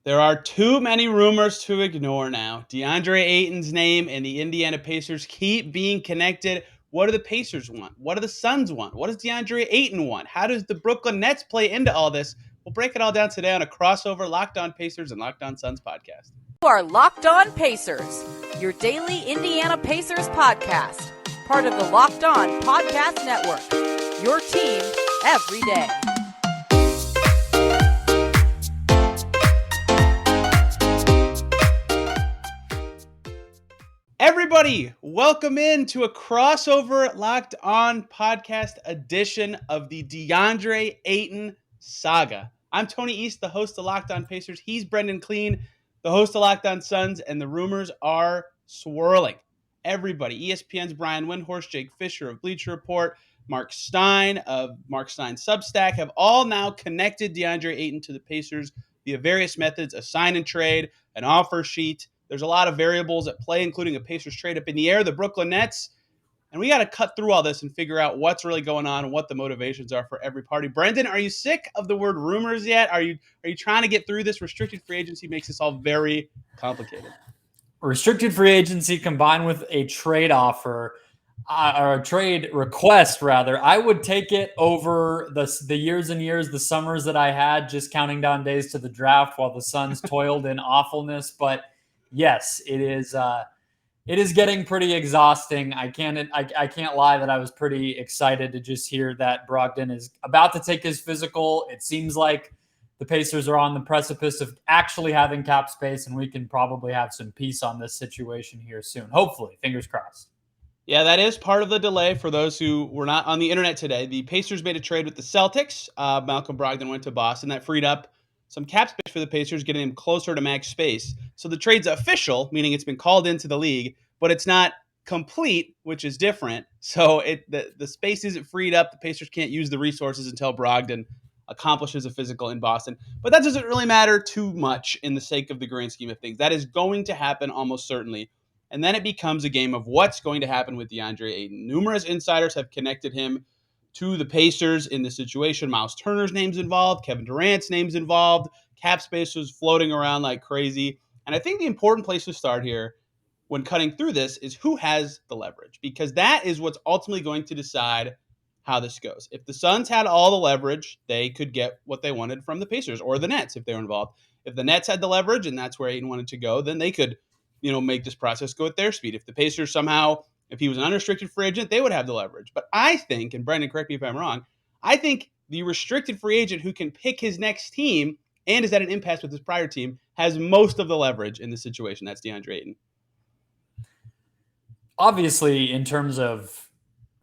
There are too many rumors to ignore now. Deandre Ayton's name and the Indiana Pacers keep being connected. What do the Pacers want? What do the Suns want? What does Deandre Ayton want? How does the Brooklyn Nets play into all this? We'll break it all down today on a crossover Locked On Pacers and Locked On Suns podcast. You are Locked On Pacers, your daily Indiana Pacers podcast, part of the Locked On Podcast Network, your team every day. Everybody, welcome in to a crossover Locked On podcast edition of the Deandre Ayton saga. I'm Tony East, the host of Locked On Pacers. He's Brendon Kleen, the host of Locked On Suns, and the rumors are swirling. Everybody, ESPN's Brian Windhorst, Jake Fisher of Bleacher Report, Mark Stein of Mark Stein's Substack have all now connected Deandre Ayton to the Pacers via various methods, a sign and trade, an offer sheet. There's a lot of variables at play, including a Pacers trade up in the air, the Brooklyn Nets. And we got to cut through all this and figure out what's really going on and what the motivations are for every party. Brendon, are you sick of the word rumors yet? Are you trying to get through this? Restricted free agency makes this all very complicated. Restricted free agency combined with a trade offer or a trade request, rather, I would take it over the years and years, the summers that I had just counting down days to the draft while the Suns toiled in awfulness. But yes, it is getting pretty exhausting. I can't lie that I was pretty excited to just hear that Brogdon is about to take his physical. It seems like the Pacers are on the precipice of actually having cap space, and we can probably have some peace on this situation here soon. Hopefully, fingers crossed. Yeah, that is part of the delay for those who were not on the internet today. The Pacers made a trade with the Celtics. Malcolm Brogdon went to Boston. That freed up some cap space for the Pacers, getting them closer to max space. So the trade's official, meaning it's been called into the league, but it's not complete, which is different. So the space isn't freed up. The Pacers can't use the resources until Brogdon accomplishes a physical in Boston. But that doesn't really matter too much in the sake of the grand scheme of things. That is going to happen almost certainly. And then it becomes a game of what's going to happen with Deandre Ayton. Numerous insiders have connected him to the Pacers in this situation. Miles Turner's name's involved. Kevin Durant's name's involved. Cap space was floating around like crazy. And I think the important place to start here when cutting through this is who has the leverage, because that is what's ultimately going to decide how this goes. If the Suns had all the leverage, they could get what they wanted from the Pacers, or the Nets if they were involved. If the Nets had the leverage and that's where Ayton wanted to go, then they could make this process go at their speed. If the Pacers somehow, if he was an unrestricted free agent, they would have the leverage. But I think, and Brendon, correct me if I'm wrong, I think the restricted free agent who can pick his next team and is at an impasse with his prior team has most of the leverage in this situation. That's Deandre Ayton. Obviously, in terms of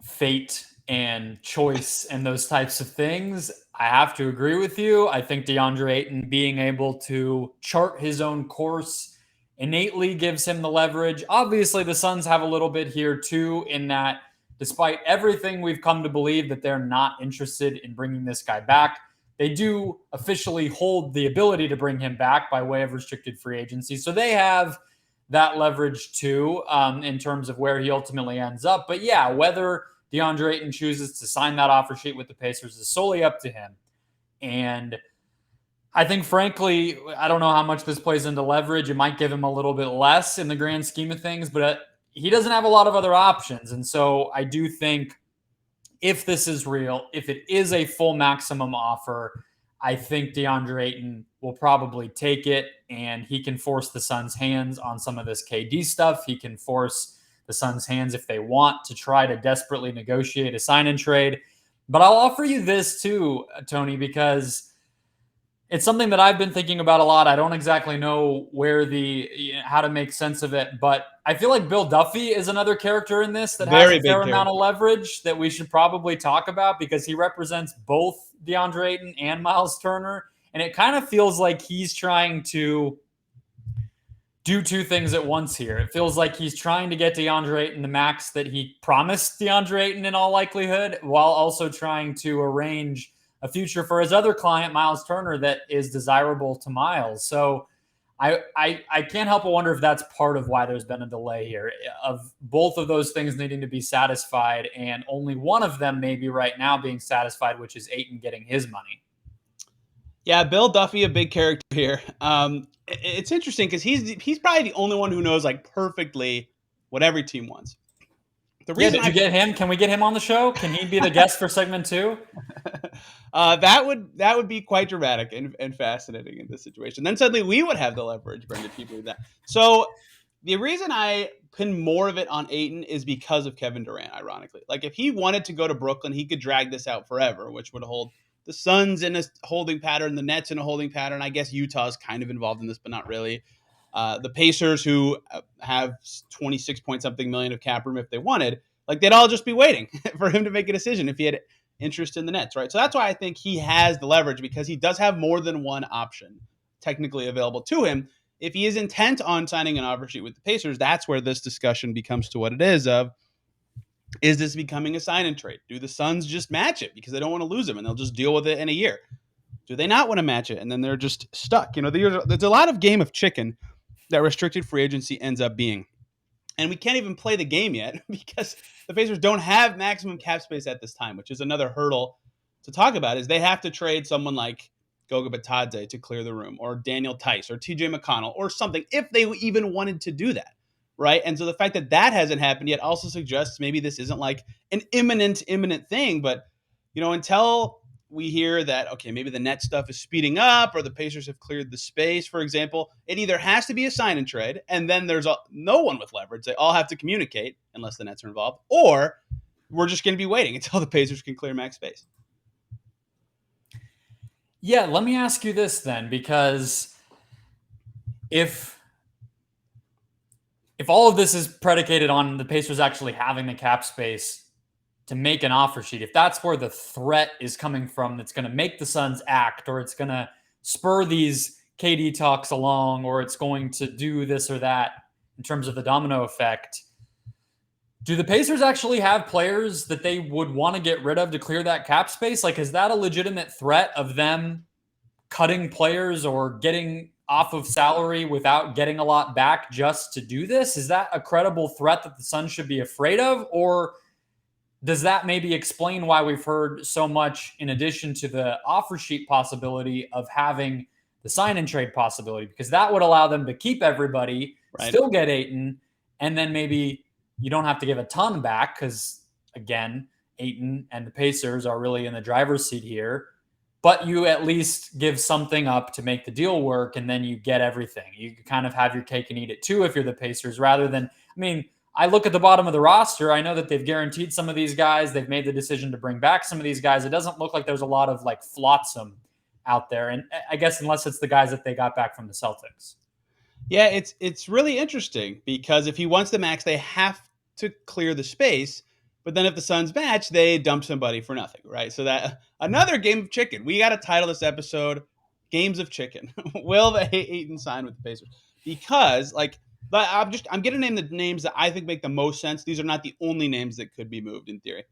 fate and choice and those types of things, I have to agree with you. I think Deandre Ayton being able to chart his own course innately gives him the leverage. Obviously, the Suns have a little bit here too, in that despite everything we've come to believe that they're not interested in bringing this guy back, they do officially hold the ability to bring him back by way of restricted free agency. So they have that leverage too, in terms of where he ultimately ends up. But yeah, whether Deandre Ayton chooses to sign that offer sheet with the Pacers is solely up to him. And I think, frankly, I don't know how much this plays into leverage. It might give him a little bit less in the grand scheme of things, but he doesn't have a lot of other options. And so I do think if this is real, if it is a full maximum offer, I think Deandre Ayton will probably take it, and he can force the Suns' hands on some of this KD stuff. He can force the Suns' hands if they want to try to desperately negotiate a sign and trade. But I'll offer you this too, Tony, because it's something that I've been thinking about a lot. I don't exactly know how to make sense of it, but I feel like Bill Duffy is another character in this that has a fair amount of leverage that we should probably talk about, because he represents both Deandre Ayton and Miles Turner. And it kind of feels like he's trying to do two things at once here. It feels like he's trying to get Deandre Ayton the max that he promised Deandre Ayton in all likelihood, while also trying to arrange a future for his other client, Miles Turner, that is desirable to Miles. So I can't help but wonder if that's part of why there's been a delay here, of both of those things needing to be satisfied, and only one of them maybe right now being satisfied, which is Ayton getting his money. Yeah, Bill Duffy, a big character here. It's interesting because he's probably the only one who knows like perfectly what every team wants. The Yeah, reason did you I get him? Can we get him on the show? Can he be the guest for segment 2? that would be quite dramatic and fascinating in this situation. Then suddenly we would have the leverage, Brendan, if you believe that. So the reason I pin more of it on Ayton is because of Kevin Durant, ironically. Like if he wanted to go to Brooklyn, he could drag this out forever, which would hold the Suns in a holding pattern, the Nets in a holding pattern. I guess Utah's kind of involved in this, but not really. The Pacers, who have 26 point something million of cap room if they wanted, like they'd all just be waiting for him to make a decision if he had interest in the Nets, right? So that's why I think he has the leverage, because he does have more than one option technically available to him. If he is intent on signing an offer sheet with the Pacers, that's where this discussion becomes to what it is this becoming a sign and trade? Do the Suns just match it because they don't want to lose him and they'll just deal with it in a year? Do they not want to match it and then they're just stuck? There's a lot of game of chicken that restricted free agency ends up being. And we can't even play the game yet because the Pacers don't have maximum cap space at this time, which is another hurdle to talk about. Is they have to trade someone like Goga Bitadze to clear the room, or Daniel Tice, or TJ McConnell, or something, if they even wanted to do that, right? And so the fact that that hasn't happened yet also suggests maybe this isn't like an imminent thing. But until we hear that, okay, maybe the net stuff is speeding up or the Pacers have cleared the space, for example, it either has to be a sign and trade, and then there's no one with leverage. They all have to communicate unless the Nets are involved, or we're just going to be waiting until the Pacers can clear max space. Yeah, let me ask you this then, because if all of this is predicated on the Pacers actually having the cap space to make an offer sheet, if that's where the threat is coming from, that's going to make the Suns act, or it's going to spur these KD talks along, or it's going to do this or that in terms of the domino effect, do the Pacers actually have players that they would want to get rid of to clear that cap space? Like, is that a legitimate threat of them cutting players or getting off of salary without getting a lot back just to do this? Is that a credible threat that the Suns should be afraid of? Or does that maybe explain why we've heard so much, in addition to the offer sheet possibility, of having the sign and trade possibility? Because that would allow them to keep everybody, Right. Still get Ayton, and then maybe you don't have to give a ton back because, again, Ayton and the Pacers are really in the driver's seat here. But you at least give something up to make the deal work, and then you get everything. You kind of have your cake and eat it too if you're the Pacers, rather than, I look at the bottom of the roster. I know that they've guaranteed some of these guys. They've made the decision to bring back some of these guys. It doesn't look like there's a lot of like flotsam out there. And I guess unless it's the guys that they got back from the Celtics. Yeah, it's really interesting because if he wants the max, they have to clear the space. But then if the Suns match, they dump somebody for nothing, right? So that another game of chicken. We got to title this episode "Games of Chicken." Will the Ayton sign with the Pacers? Because I'm going to name the names that I think make the most sense. These are not the only names that could be moved in theory.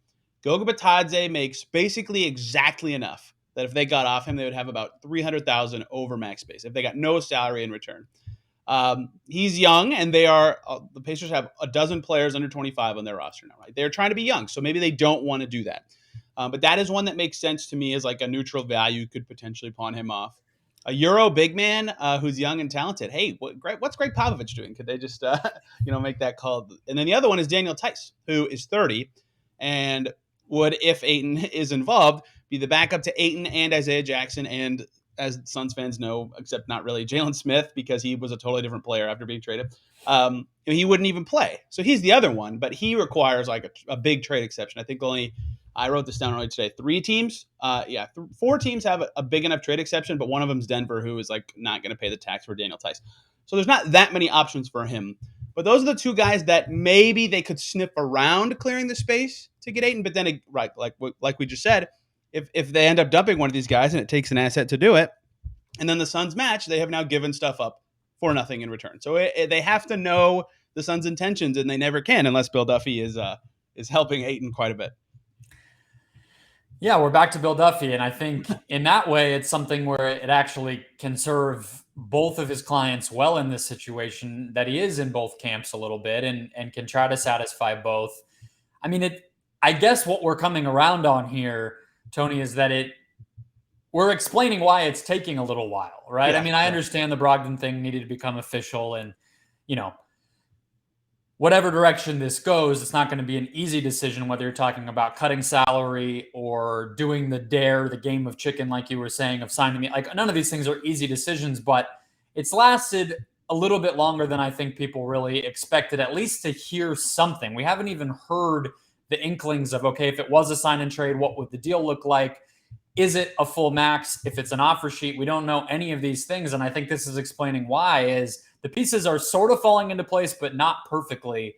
Goga Bitadze makes basically exactly enough that if they got off him, they would have about $300,000 over max space if they got no salary in return. He's young, and the Pacers have a dozen players under 25 on their roster now, right? They're trying to be young, so maybe they don't want to do that. But that is one that makes sense to me as like a neutral value could potentially pawn him off. A Euro big man who's young and talented. Hey, what's Greg Popovich doing? Could they just make that call? And then the other one is Daniel Tice, who is 30 and would, if Ayton is involved, be the backup to Ayton and Isaiah Jackson, and as Suns fans know, except not really, Jalen Smith, because he was a totally different player after being traded. He wouldn't even play. So he's the other one, but he requires like a big trade exception. I think I wrote this down earlier today, 3 teams. 4 teams have a big enough trade exception, but one of them is Denver, who is like not going to pay the tax for Daniel Tice. So there's not that many options for him. But those are the 2 guys that maybe they could sniff around clearing the space to get Ayton. But then, right, like we just said, if they end up dumping one of these guys and it takes an asset to do it, and then the Suns match, they have now given stuff up for nothing in return. So they have to know the Suns' intentions, and they never can unless Bill Duffy is helping Ayton quite a bit. Yeah, we're back to Bill Duffy, and I think in that way, it's something where it actually can serve both of his clients well in this situation, that he is in both camps a little bit and can try to satisfy both. I guess what we're coming around on here, Tony, is that we're explaining why it's taking a little while, right? Yeah, I mean, I understand the Brogdon thing needed to become official, and whatever direction this goes, it's not going to be an easy decision, whether you're talking about cutting salary or doing the dare, the game of chicken, like you were saying, of signing it. Like, none of these things are easy decisions, but it's lasted a little bit longer than I think people really expected, at least to hear something. We haven't even heard the inklings of, okay, if it was a sign and trade, what would the deal look like? Is it a full max? If it's an offer sheet, we don't know any of these things. And I think this is explaining why is the pieces are sort of falling into place, but not perfectly.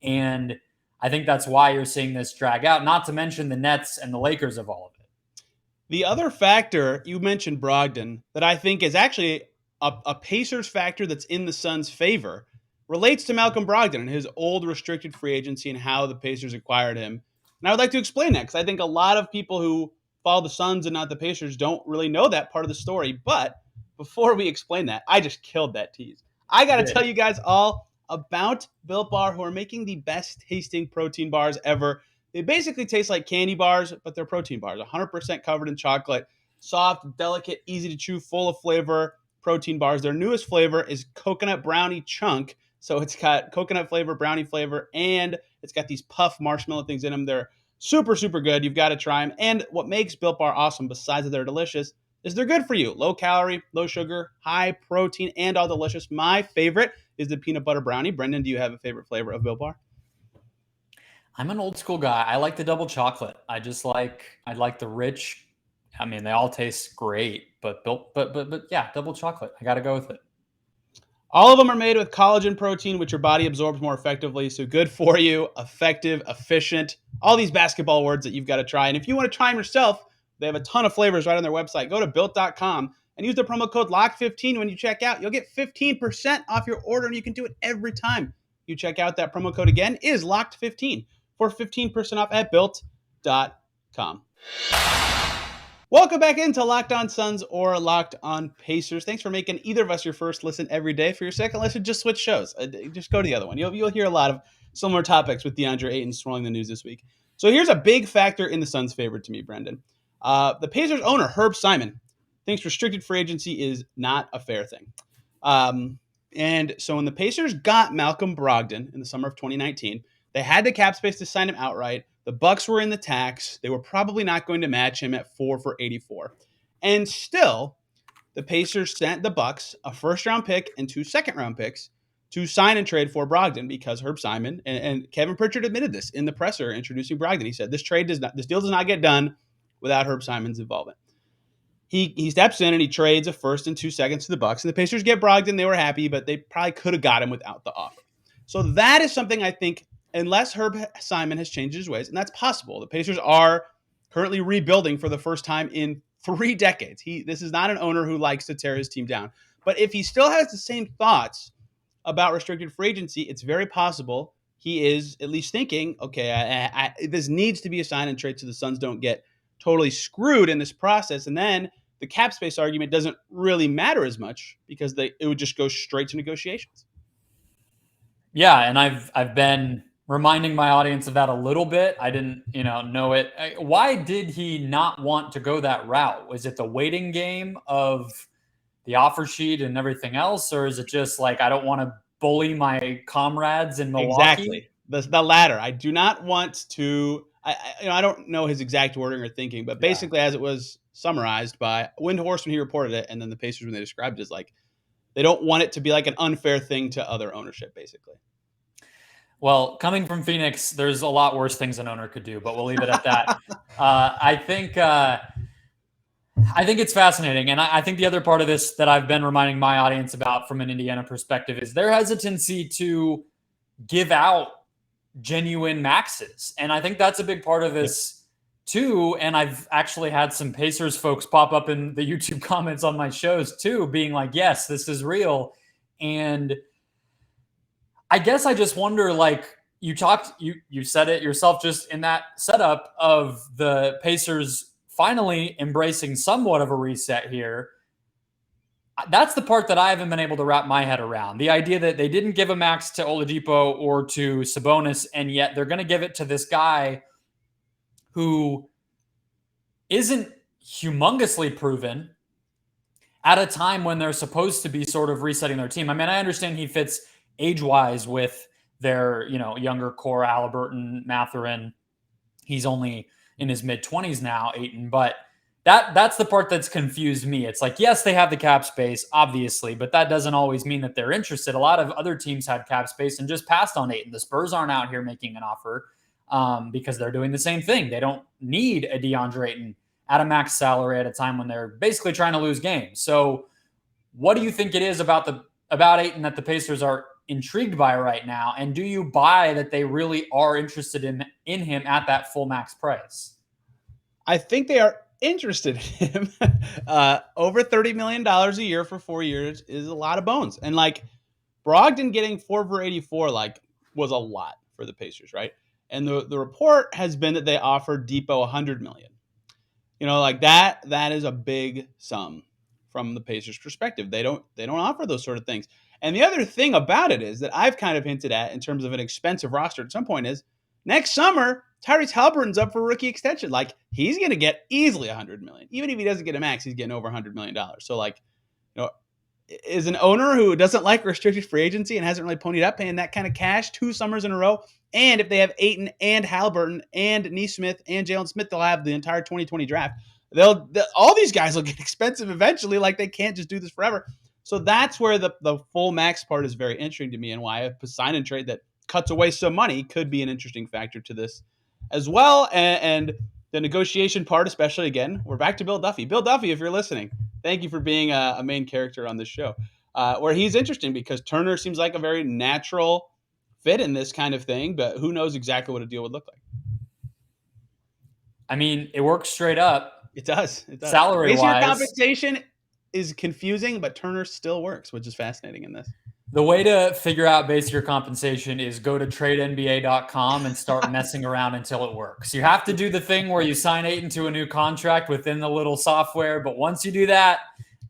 And I think that's why you're seeing this drag out, not to mention the Nets and the Lakers of all of it. The other factor, you mentioned Brogdon, that I think is actually a Pacers factor that's in the Suns' favor, relates to Malcolm Brogdon and his old restricted free agency and how the Pacers acquired him. And I would like to explain that because I think a lot of people who follow the Suns and not the Pacers don't really know that part of the story. But before we explain that, I just killed that tease. I got to tell you guys all about Built Bar, who are making the best tasting protein bars ever. They basically taste like candy bars, but they're protein bars, 100% covered in chocolate, soft, delicate, easy to chew, full of flavor protein bars. Their newest flavor is coconut brownie chunk. So it's got coconut flavor, brownie flavor, and it's got these puff marshmallow things in them. They're super, super good. You've got to try them. And what makes Built Bar awesome, besides that they're delicious, is they're good for you. Low calorie, low sugar, high protein, and all delicious. My favorite is the peanut butter brownie. Brendon, do you have a favorite flavor of Built Bar? I'm an old school guy. I like the double chocolate. I like the rich. I mean, they all taste great, but yeah, double chocolate. I got to go with it. All of them are made with collagen protein, which your body absorbs more effectively. So good for you, effective, efficient, all these basketball words that you've got to try. And if you want to try them yourself, they have a ton of flavors right on their website. Go to built.com and use the promo code LOCK15 when you check out. You'll get 15% off your order, and you can do it every time you check out. That promo code again is LOCKed15 for 15% off at built.com. Welcome back into Locked On Suns or Locked On Pacers. Thanks for making either of us your first listen every day. For your second listen, just switch shows. Just go to the other one. You'll hear a lot of similar topics with Deandre Ayton swirling the news this week. So here's a big factor in the Suns' favor to me, Brendon. The Pacers owner, Herb Simon, thinks restricted free agency is not a fair thing. And so when the Pacers got Malcolm Brogdon in the summer of 2019, they had the cap space to sign him outright. The Bucks were in the tax. They were probably not going to match him at 4 for $84. And still, the Pacers sent the Bucks a first-round pick and 2 second-round picks to sign and trade for Brogdon because Herb Simon and Kevin Pritchard admitted this in the presser introducing Brogdon. He said this deal does not get done without Herb Simon's involvement. He steps in and he trades a first and 2 seconds to the Bucks, and the Pacers get Brogdon. They were happy, but they probably could have got him without the offer. So that is something I think, unless Herb Simon has changed his ways, and that's possible. The Pacers are currently rebuilding for the first time in 3 decades. This is not an owner who likes to tear his team down. But if he still has the same thoughts about restricted free agency, it's very possible he is at least thinking, okay, this needs to be a sign and trade so the Suns don't get totally screwed in this process. And then the cap space argument doesn't really matter as much because it would just go straight to negotiations. Yeah, and I've been reminding my audience of that a little bit. I didn't, know it. Why did he not want to go that route? Was it the waiting game of the offer sheet and everything else, or is it just like I don't want to bully my comrades in Milwaukee? Exactly, the latter. I do not want to. I don't know his exact wording or thinking, but basically, as it was summarized by Windhorst when he reported it, and then the Pacers when they described it, is like they don't want it to be like an unfair thing to other ownership, basically. Well, coming from Phoenix, there's a lot worse things an owner could do, but we'll leave it at that. I think it's fascinating. And I think the other part of this that I've been reminding my audience about from an Indiana perspective is their hesitancy to give out genuine maxes. And I think that's a big part of this too. And I've actually had some Pacers folks pop up in the YouTube comments on my shows too, being like, yes, this is real. And I guess I just wonder, like you said it yourself just in that setup of the Pacers finally embracing somewhat of a reset here. That's the part that I haven't been able to wrap my head around. The idea that they didn't give a max to Oladipo or to Sabonis, and yet they're going to give it to this guy who isn't humongously proven at a time when they're supposed to be sort of resetting their team. I mean, I understand he fits age-wise with their, younger core, Halliburton, Mathurin. He's only in his mid-20s now, Ayton, but that's the part that's confused me. It's like, yes, they have the cap space, obviously, but that doesn't always mean that they're interested. A lot of other teams had cap space and just passed on Ayton. The Spurs aren't out here making an offer because they're doing the same thing. They don't need a Deandre Ayton at a max salary at a time when they're basically trying to lose games. So what do you think it is about Ayton that the Pacers are intrigued by right now? And do you buy that they really are interested in him at that full max price? I think they are interested in him. Over $30 million a year for 4 years is a lot of bones. And like Brogdon getting 4 for 84 was a lot for the Pacers, right? And the report has been that they offered Depot $100 million. That is a big sum from the Pacers' perspective. They don't offer those sort of things. And the other thing about it is that I've kind of hinted at in terms of an expensive roster at some point is next summer, Tyrese Halliburton's up for a rookie extension. Like he's going to get easily $100 million. Even if he doesn't get a max, he's getting over $100 million. So is an owner who doesn't like restricted free agency and hasn't really ponied up paying that kind of cash 2 summers in a row. And if they have Ayton and Halliburton and Nesmith and Jalen Smith, they'll have the entire 2020 draft. All these guys will get expensive eventually. Like they can't just do this forever. So that's where the full max part is very interesting to me, and why a sign and trade that cuts away some money could be an interesting factor to this as well. And the negotiation part, especially, again, we're back to Bill Duffy. Bill Duffy, if you're listening, thank you for being a main character on this show, where he's interesting because Turner seems like a very natural fit in this kind of thing, but who knows exactly what a deal would look like. I mean, it works straight up. It does. Salary-wise. Raise your compensation is confusing, but Turner still works, which is fascinating in this. The way to figure out base your compensation is go to tradenba.com and start messing around until it works. You have to do the thing where you sign Ayton to a new contract within the little software, but once you do that,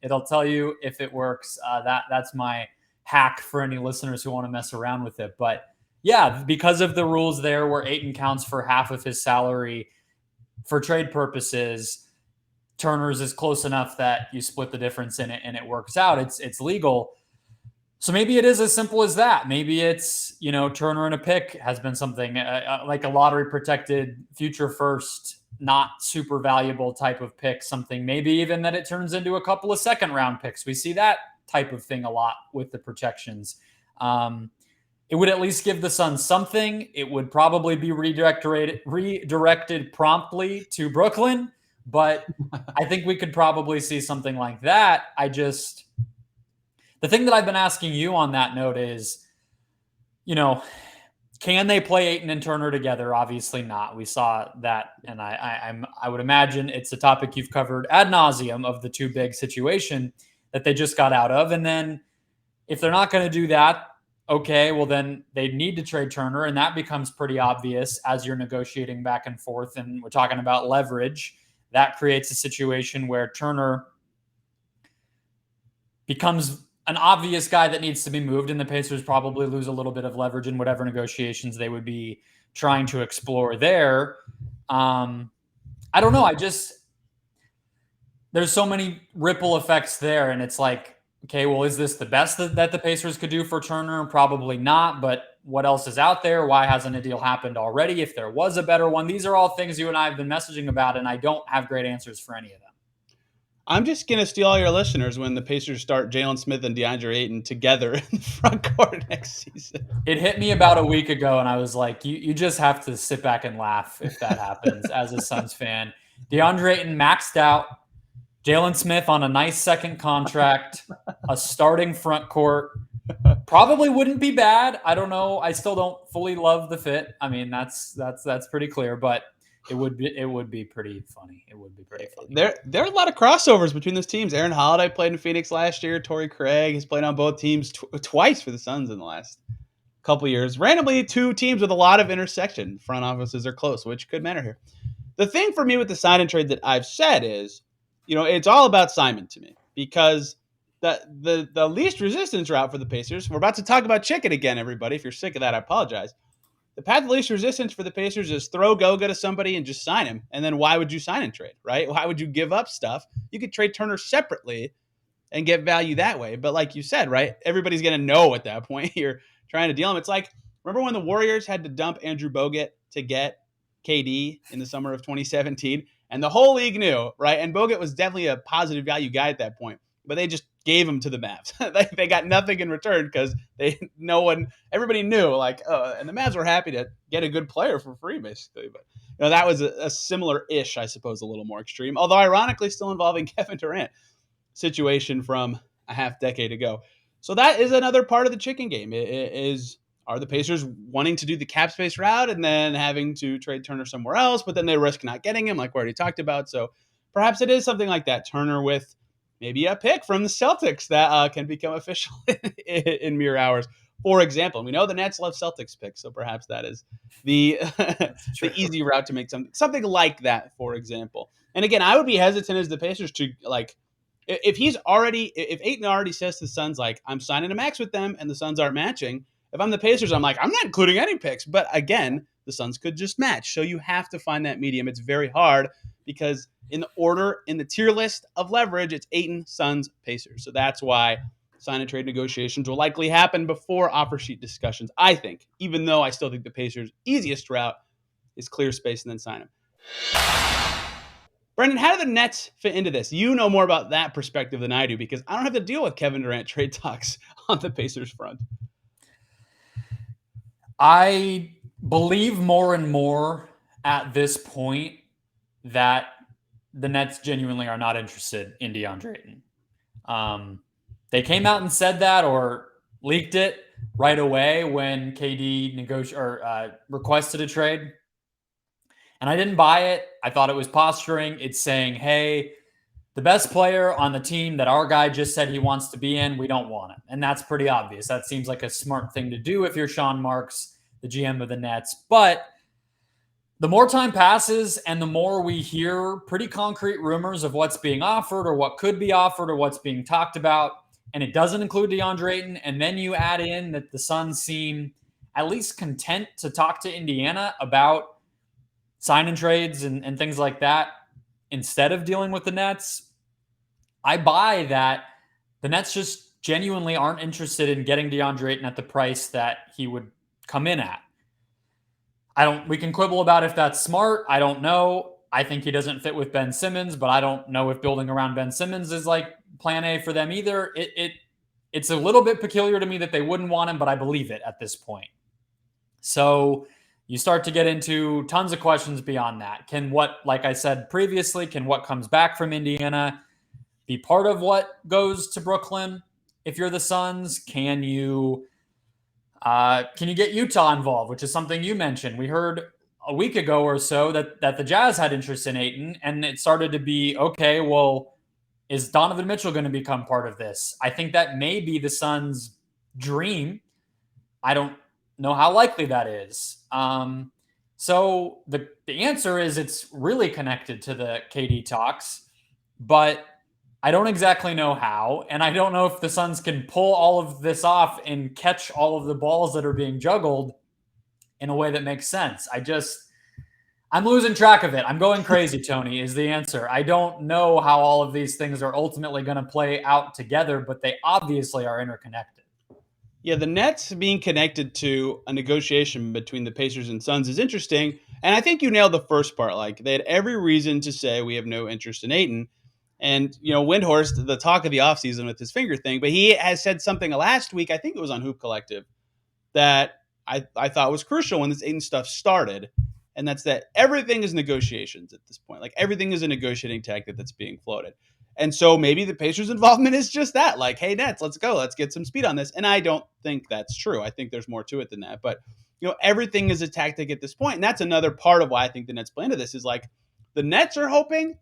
it'll tell you if it works. That's my hack for any listeners who want to mess around with it. But yeah, because of the rules there where Ayton counts for half of his salary for trade purposes, Turner's is close enough that you split the difference in it and it works out. It's legal. So maybe it is as simple as that. Maybe it's, Turner and a pick has been something like a lottery protected future first, not super valuable type of pick, something maybe even that it turns into a couple of second round picks. We see that type of thing a lot with the protections. It would at least give the Suns something. It would probably be redirected promptly to Brooklyn, but I think we could probably see something like that. The thing that I've been asking you on that note is, can they play Ayton and Turner together? Obviously not. We saw that, and I would imagine it's a topic you've covered ad nauseum of the two big situation that they just got out of. And then if they're not going to do that, okay, well then they need to trade Turner, and that becomes pretty obvious as you're negotiating back and forth, and we're talking about leverage. That creates a situation where Turner becomes an obvious guy that needs to be moved, and the Pacers probably lose a little bit of leverage in whatever negotiations they would be trying to explore there. I don't know. There's so many ripple effects there, and it's like, okay, well, is this the best that the Pacers could do for Turner? Probably not, but what else is out there? Why hasn't a deal happened already? If there was a better one, these are all things you and I have been messaging about, and I don't have great answers for any of them. I'm just going to steal all your listeners when the Pacers start Jalen Smith and Deandre Ayton together in the front court next season. It hit me about a week ago, and I was like, you just have to sit back and laugh if that happens as a Suns fan. Deandre Ayton maxed out. Jalen Smith on a nice second contract, a starting front court. Probably wouldn't be bad. I don't know. I still don't fully love the fit. I mean, that's pretty clear, but it would be pretty funny. It would be pretty funny. There are a lot of crossovers between those teams. Aaron Holiday played in Phoenix last year. Torrey Craig has played on both teams twice for the Suns in the last couple years. Randomly, two teams with a lot of intersection. Front offices are close, which could matter here. The thing for me with the sign and trade that I've said is, it's all about Simon to me, because the least resistance route for the Pacers, we're about to talk about chicken again, everybody. If you're sick of that, I apologize. The path of least resistance for the Pacers is throw Goga to somebody and just sign him. And then why would you sign and trade, right? Why would you give up stuff? You could trade Turner separately and get value that way. But like you said, right, everybody's going to know at that point you're trying to deal him. It's like, remember when the Warriors had to dump Andrew Bogut to get KD in the summer of 2017? And the whole league knew, right? And Bogut was definitely a positive value guy at that point, but they just gave him to the Mavs. They got nothing in return because everybody knew, like, and the Mavs were happy to get a good player for free, basically. But that was a similar-ish, I suppose, a little more extreme, although ironically still involving Kevin Durant situation from a half decade ago. So that is another part of the chicken game. Are the Pacers wanting to do the cap space route and then having to trade Turner somewhere else, but then they risk not getting him, like we already talked about. So perhaps it is something like that. Turner with maybe a pick from the Celtics that can become official in mere hours, for example. And we know the Nets love Celtics picks, so perhaps that is the the easy route to make something like that, for example. And again, I would be hesitant as the Pacers to, like, if Ayton already says to the Suns, like, I'm signing a max with them and the Suns aren't matching, if I'm the Pacers, I'm like, I'm not including any picks. But again, the Suns could just match. So you have to find that medium. It's very hard because in the tier list of leverage, it's Ayton, Suns, Pacers. So that's why sign and trade negotiations will likely happen before offer sheet discussions, I think, even though I still think the Pacers' easiest route is clear space and then sign them. Brendon, how do the Nets fit into this? You know more about that perspective than I do because I don't have to deal with Kevin Durant trade talks on the Pacers front. I believe more and more at this point that the Nets genuinely are not interested in Deandre Ayton. They came out and said that or leaked it right away when KD requested a trade. And I didn't buy it. I thought it was posturing. It's saying, hey, the best player on the team that our guy just said he wants to be in, we don't want him. And that's pretty obvious. That seems like a smart thing to do if you're Sean Marks, the GM of the Nets. But the more time passes and the more we hear pretty concrete rumors of what's being offered or what could be offered or what's being talked about, and it doesn't include DeAndre Ayton, and then you add in that the Suns seem at least content to talk to Indiana about sign and trades and things like that instead of dealing with the Nets, I buy that the Nets just genuinely aren't interested in getting DeAndre Ayton at the price that he would come in at. We can quibble about if that's smart. I don't know. I think he doesn't fit with Ben Simmons, but I don't know if building around Ben Simmons is like plan A for them either. It's a little bit peculiar to me that they wouldn't want him, but I believe it at this point. So you start to get into tons of questions beyond that. Like I said previously, can what comes back from Indiana be part of what goes to Brooklyn? If you're the Suns, can you get Utah involved, which is something you mentioned? We heard a week ago or so that the Jazz had interest in Ayton, and it started to be, okay, well, is Donovan Mitchell going to become part of this? I think that may be the Suns' dream. I don't know how likely that is. So the answer is it's really connected to the KD talks, but I don't exactly know how, and I don't know if the Suns can pull all of this off and catch all of the balls that are being juggled in a way that makes sense. I'm losing track of it. I'm going crazy, Tony, is the answer. I don't know how all of these things are ultimately going to play out together, but they obviously are interconnected. Yeah, the Nets being connected to a negotiation between the Pacers and Suns is interesting. And I think you nailed the first part. Like, they had every reason to say we have no interest in Ayton. And, Windhorst, the talk of the offseason with his finger thing, but he has said something last week, I think it was on Hoop Collective, that I thought was crucial when this Ayton stuff started. And that's that everything is negotiations at this point. Like, everything is a negotiating tactic that's being floated. And so maybe the Pacers' involvement is just that. Like, hey, Nets, let's go. Let's get some speed on this. And I don't think that's true. I think there's more to it than that. But, everything is a tactic at this point. And that's another part of why I think the Nets play into this is, like, the Nets are hoping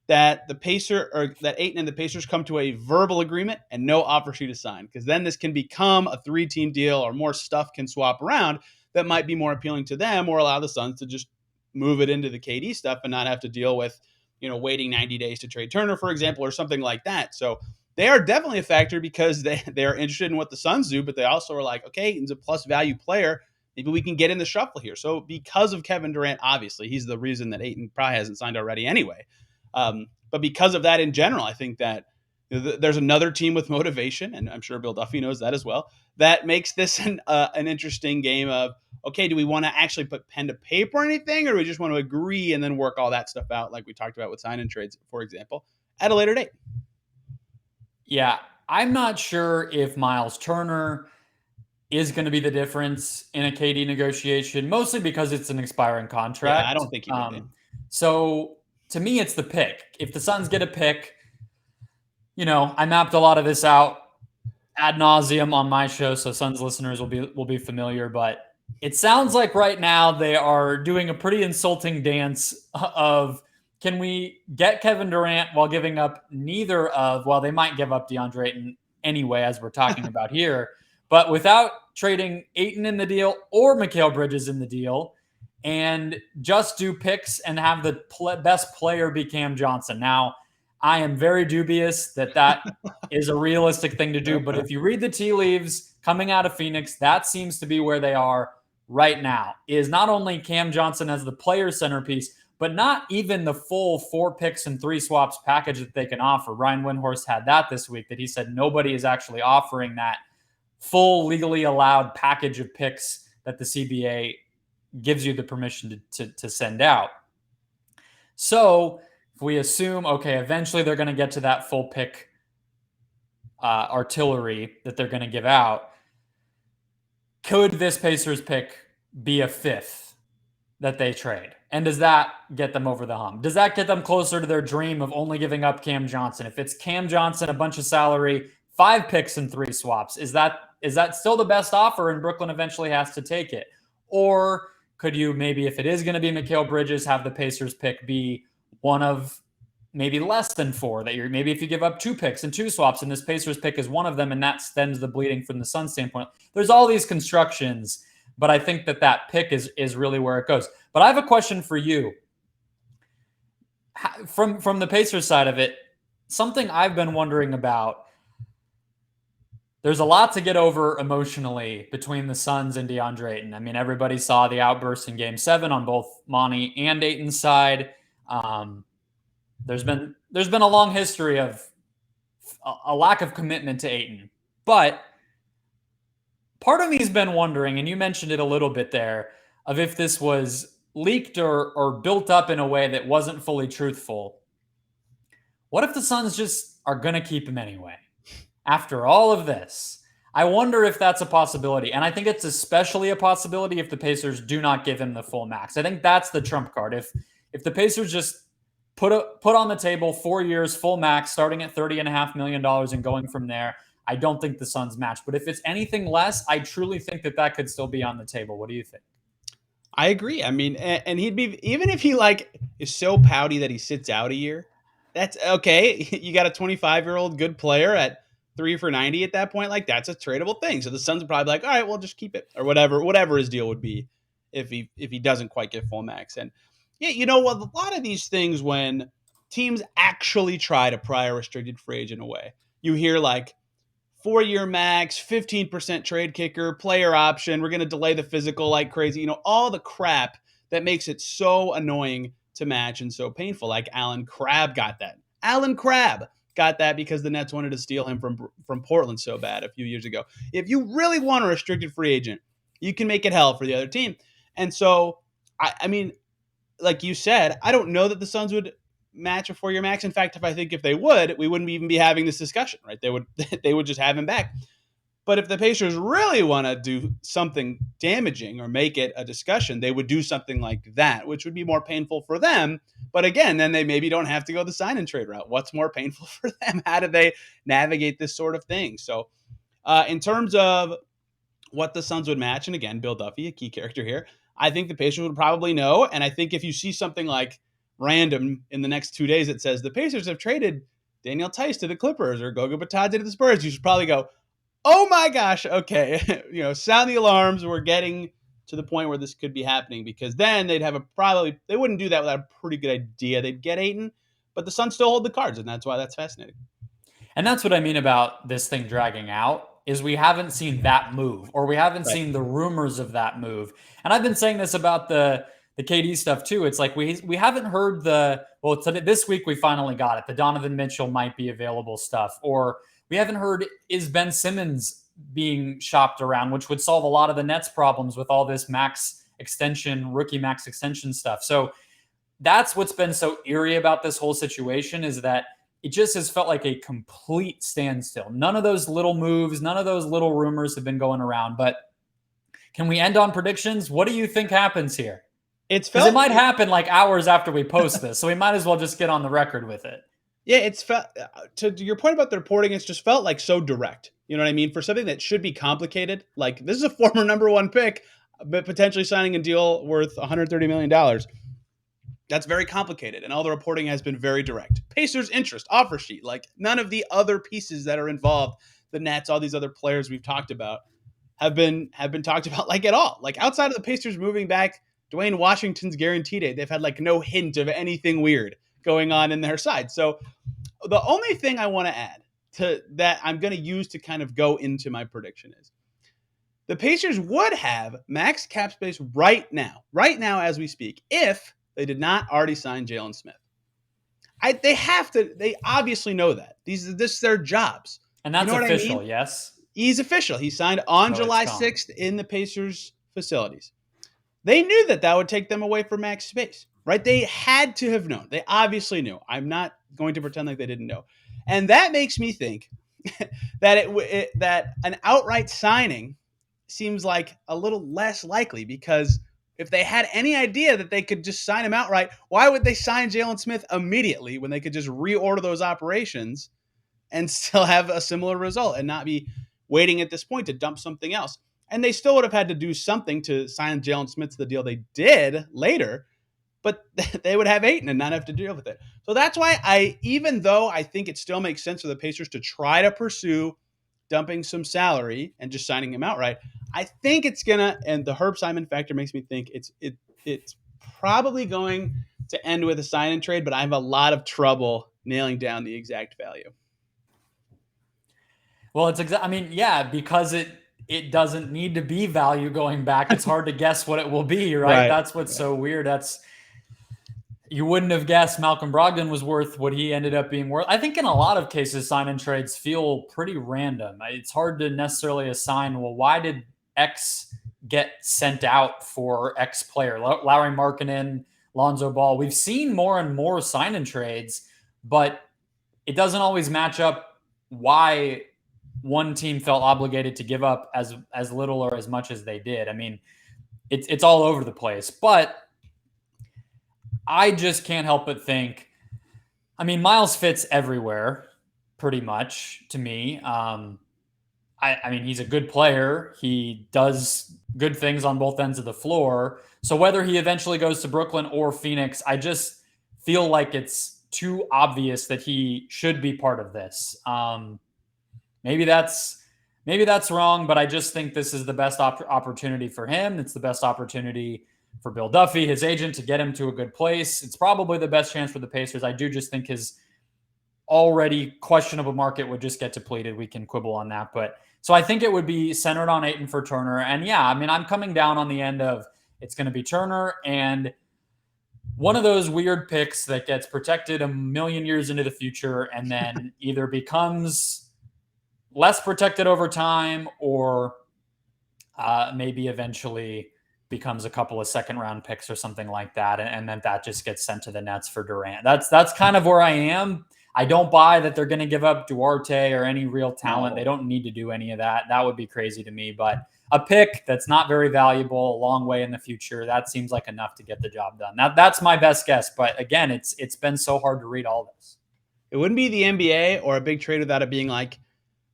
that that Ayton and the Pacers come to a verbal agreement and no offer sheet is signed. Because then this can become a 3-team deal or more stuff can swap around that might be more appealing to them or allow the Suns to just move it into the KD stuff and not have to deal with, waiting 90 days to trade Turner, for example, or something like that. So they are definitely a factor because they're interested in what the Suns do, but they also are like, okay, he's a plus value player. maybe we can get in the shuffle here. So because of Kevin Durant, obviously, he's the reason that Ayton probably hasn't signed already anyway. But because of that in general, I think that there's another team with motivation, and I'm sure Bill Duffy knows that as well, that makes this an interesting game of, okay, do we want to actually put pen to paper or anything, or do we just want to agree and then work all that stuff out like we talked about with sign-in trades, for example, at a later date? Yeah, I'm not sure if Miles Turner is going to be the difference in a KD negotiation, mostly because it's an expiring contract. Yeah, I don't think he would be. So to me, it's the pick. If the Suns get a pick, I mapped a lot of this out ad nauseum on my show, so Suns listeners will be familiar. But it sounds like right now they are doing a pretty insulting dance of, can we get Kevin Durant while giving up neither of, well, they might give up DeAndre Ayton anyway, as we're talking about here, but without trading Ayton in the deal or Mikal Bridges in the deal, and just do picks and have the best player be Cam Johnson. Now, I am very dubious that is a realistic thing to do, but if you read the tea leaves coming out of Phoenix, that seems to be where they are right now, is not only Cam Johnson as the player centerpiece, but not even the full 4 picks and 3 swaps package that they can offer. Ryan Windhorst had that this week, that he said nobody is actually offering that full legally allowed package of picks that the CBA gives you the permission to send out. So if we assume, okay, eventually they're going to get to that full pick artillery that they're going to give out, could this Pacers pick be a 5th that they trade? And does that get them over the hump? Does that get them closer to their dream of only giving up Cam Johnson? If it's Cam Johnson, a bunch of salary, 5 picks and 3 swaps, is that still the best offer and Brooklyn eventually has to take it? Or could you maybe, if it is going to be Mikal Bridges, have the Pacers pick be one of maybe less than 4, that maybe if you give up 2 picks and 2 swaps and this Pacers pick is one of them, and that stems the bleeding from the Suns standpoint. There's all these constructions, but I think that pick is really where it goes. But I have a question for you. From the Pacers side of it, something I've been wondering about, there's a lot to get over emotionally between the Suns and DeAndre Ayton. I mean, everybody saw the outburst in Game 7 on both Monty and Ayton's side. There's been a long history of a lack of commitment to Ayton. But part of me's been wondering, and you mentioned it a little bit there, of if this was leaked or built up in a way that wasn't fully truthful. What if the Suns just are going to keep him anyway? After all of this, I wonder if that's a possibility. And I think it's especially a possibility if the Pacers do not give him the full max. I think that's the trump card. If the Pacers just put on the table 4 years, full max, starting at $30.5 million and going from there, I don't think the Suns match. But if it's anything less, I truly think that could still be on the table. What do you think? I agree. I mean, and he'd be, even if he is so pouty that he sits out a year, that's okay. You got a 25-year-old good player at 3 for 90 at that point. That's a tradable thing. So the Suns would probably be like, all right, we'll just keep it, or whatever his deal would be if he doesn't quite get full max. And yeah, a lot of these things, when teams actually try to pry a restricted free agent away, you hear 4-year max, 15% trade kicker, player option, we're going to delay the physical like crazy, all the crap that makes it so annoying to match and so painful. Like Alan Crabb got that. Alan Crabb got that because the Nets wanted to steal him from Portland so bad a few years ago. If you really want a restricted free agent, you can make it hell for the other team. And so, I mean, like you said, I don't know that the Suns would match a 4-year max. In fact, if they would, we wouldn't even be having this discussion, right? They would just have him back. But if the Pacers really want to do something damaging or make it a discussion, they would do something like that, which would be more painful for them. But again, then they maybe don't have to go the sign and trade route. What's more painful for them? How do they navigate this sort of thing? So in terms of what the Suns would match, and again, Bill Duffy, a key character here, I think the Pacers would probably know. And I think if you see something random in the next 2 days that says the Pacers have traded Daniel Tice to the Clippers or Goga Bitadze to the Spurs, you should probably go, oh my gosh, okay, sound the alarms. We're getting to the point where this could be happening, because then they'd have they wouldn't do that without a pretty good idea they'd get Ayton, but the Suns still hold the cards, and that's why that's fascinating. And that's what I mean about this thing dragging out. is we haven't seen that move, or we haven't seen the rumors of that move. And I've been saying this about the KD stuff too. It's like we haven't heard this week we finally got it. The Donovan Mitchell might be available stuff, or we haven't heard is Ben Simmons being shopped around, which would solve a lot of the Nets problems with all this rookie max extension stuff. So that's what's been so eerie about this whole situation, is that it just has felt like a complete standstill. None of those little moves, none of those little rumors have been going around. But can we end on predictions? What do you think happens here? Because it might happen like hours after we post this, so we might as well just get on the record with it. Yeah, it's felt, to your point about the reporting, it's just felt like so direct. You know what I mean? For something that should be complicated, like this is a former number one pick, but potentially signing a deal worth $130 million. That's very complicated, and all the reporting has been very direct. Pacers interest, offer sheet, like none of the other pieces that are involved, the Nets, all these other players we've talked about, have been talked about like at all. Like outside of the Pacers moving back Dwayne Washington's guarantee date, they've had like no hint of anything weird going on in their side. So the only thing I want to add to that I'm going to use to kind of go into my prediction is the Pacers would have max cap space right now as we speak, if they did not already sign Jalen Smith. They have to. They obviously know that. This is their jobs. And that's official, yes? He's official. He signed on July 6th in the Pacers facilities. They knew that would take them away from max space, right? They had to have known. They obviously knew. I'm not going to pretend like they didn't know. And that makes me think that that an outright signing seems like a little less likely, because if they had any idea that they could just sign him outright, why would they sign Jalen Smith immediately when they could just reorder those operations and still have a similar result and not be waiting at this point to dump something else? And they still would have had to do something to sign Jalen Smith to the deal they did later, but they would have Ayton and not have to deal with it. So that's why even though I think it still makes sense for the Pacers to try to pursue dumping some salary and just signing him outright, I think it's gonna, and the Herb Simon factor makes me think it's probably going to end with a sign and trade, but I have a lot of trouble nailing down the exact value. Well, because it doesn't need to be value going back. It's hard to guess what it will be, right? That's what's so weird. You wouldn't have guessed Malcolm Brogdon was worth what he ended up being worth. I think in a lot of cases, sign and trades feel pretty random. It's hard to necessarily assign, well, why did X get sent out for X player? Lauri Markkanen, Lonzo Ball. We've seen more and more sign and trades, but it doesn't always match up why one team felt obligated to give up as little or as much as they did. I mean, it's all over the place, but I just can't help but think, Miles fits everywhere pretty much to me. He's a good player. He does good things on both ends of the floor. So whether he eventually goes to Brooklyn or Phoenix, I just feel like it's too obvious that he should be part of this. Maybe that's wrong, but I just think this is the best opportunity for him. It's the best opportunity for Bill Duffy, his agent, to get him to a good place. It's probably the best chance for the Pacers. I do just think his already questionable market would just get depleted. We can quibble on that. But so I think it would be centered on Ayton for Turner. And yeah, I'm coming down on the end of it's going to be Turner and one of those weird picks that gets protected a million years into the future and then either becomes less protected over time or maybe eventually becomes a couple of second-round picks or something like that, and then that just gets sent to the Nets for Durant. That's kind of where I am. I don't buy that they're going to give up Duarte or any real talent. They don't need to do any of that. That would be crazy to me. But a pick that's not very valuable, a long way in the future, that seems like enough to get the job done. That's my best guess. But again, it's been so hard to read all this. It wouldn't be the NBA or a big trade without it being like,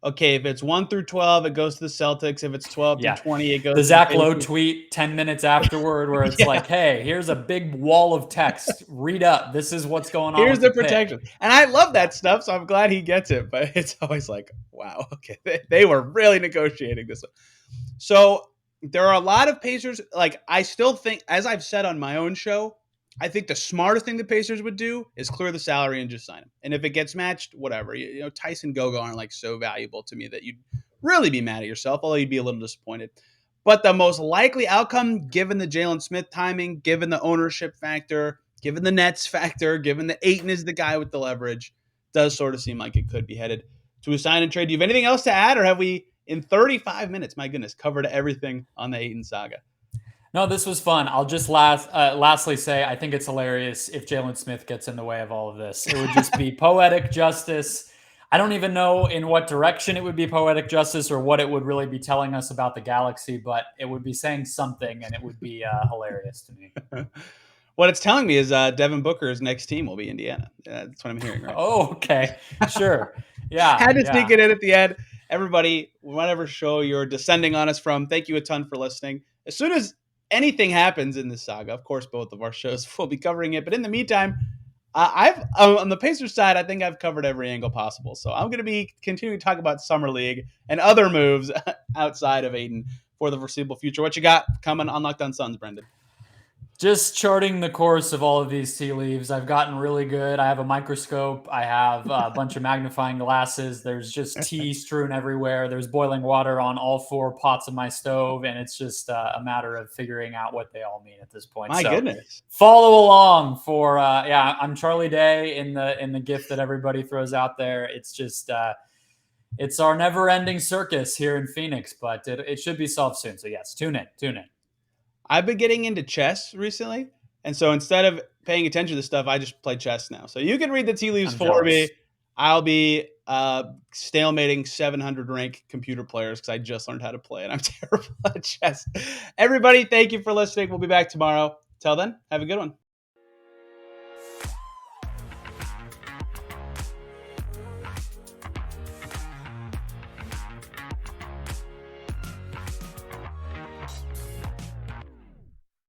okay, if it's 1 through 12, it goes to the Celtics. If it's 12 through 20, it goes the to Zach Lowe tweet 10 minutes afterward where it's like, hey, here's a big wall of text. Read up. This is what's going on. Here's the protection. And I love that stuff, so I'm glad he gets it. But it's always like, wow, okay, they were really negotiating this. So there are a lot of Pacers. Like, I still think, as I've said on my own show, I think the smartest thing the Pacers would do is clear the salary and just sign him. And if it gets matched, whatever. Tyson Gogo aren't like so valuable to me that you'd really be mad at yourself, although you'd be a little disappointed. But the most likely outcome, given the Jalen Smith timing, given the ownership factor, given the Nets factor, given that Ayton is the guy with the leverage, does sort of seem like it could be headed to a sign and trade. Do you have anything else to add, or have we, in 35 minutes, my goodness, covered everything on the Ayton saga? No, this was fun. I'll just lastly say I think it's hilarious if Jalen Smith gets in the way of all of this. It would just be poetic justice. I don't even know in what direction it would be poetic justice or what it would really be telling us about the galaxy, but it would be saying something, and it would be hilarious to me. What it's telling me is Devin Booker's next team will be Indiana. That's what I'm hearing, right? Oh, okay. Sure. Yeah. Had to yeah. sneak it in at the end. Everybody, whatever show you're descending on us from, thank you a ton for listening. As soon as anything happens in this saga, of course, both of our shows will be covering it. But in the meantime, I've on the Pacers side, I think I've covered every angle possible. So I'm going to be continuing to talk about Summer League and other moves outside of Ayton for the foreseeable future. What you got coming on Locked On Suns, Brendon? Just charting the course of all of these tea leaves. I've gotten really good. I have a microscope. I have a bunch of magnifying glasses. There's just tea strewn everywhere. There's boiling water on all 4 pots of my stove, and it's just a matter of figuring out what they all mean at this point. My goodness. Follow along for I'm Charlie Day in the gift that everybody throws out there. It's just it's our never-ending circus here in Phoenix, but it should be solved soon. So yes, tune in. I've been getting into chess recently, and so instead of paying attention to this stuff, I just play chess now. So you can read the tea leaves for me. I'll be stalemating 700 rank computer players because I just learned how to play, and I'm terrible at chess. Everybody, thank you for listening. We'll be back tomorrow. Till then, have a good one.